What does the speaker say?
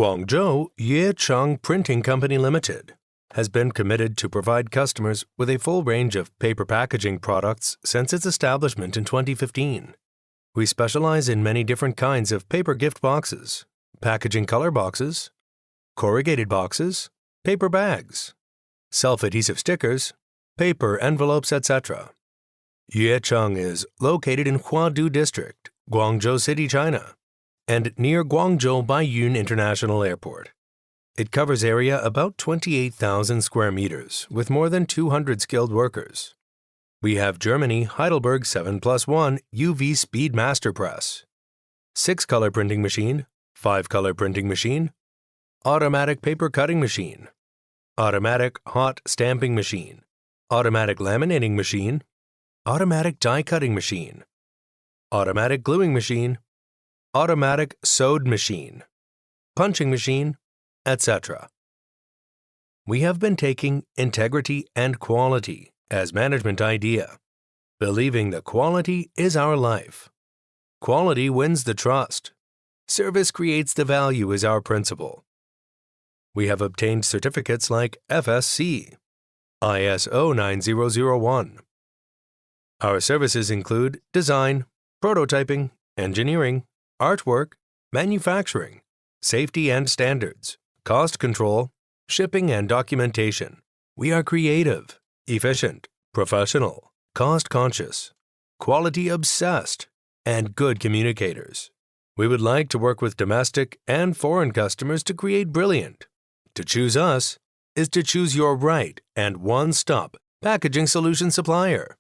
Guangzhou Yicheng Printing Company Limited has been committed to provide customers with a full range of paper packaging products since its establishment in 2015. We specialize in many different kinds of paper gift boxes, packaging color boxes, corrugated boxes, paper bags, self-adhesive stickers, paper envelopes, etc. Yicheng is located in Huadu District, Guangzhou City, China, and near Guangzhou Baiyun International Airport. It covers area about 28,000 square meters with more than 200 skilled workers. We have Germany Heidelberg 7+1 UV Speed Master Press, 6-color printing machine, 5-color printing machine, automatic paper cutting machine, automatic hot stamping machine, automatic laminating machine, automatic die cutting machine, automatic gluing machine, automatic sewed machine, punching machine, etc. We have been taking integrity and quality as management idea, believing that quality is our life. Quality wins the trust. Service creates the value is our principle. We have obtained certificates like FSC, ISO 9001. Our services include design, prototyping, engineering, artwork, manufacturing, safety and standards, cost control, shipping and documentation. We are creative, efficient, professional, cost-conscious, quality-obsessed, and good communicators. We would like to work with domestic and foreign customers to create brilliant. To choose us is to choose your right and one-stop packaging solution supplier.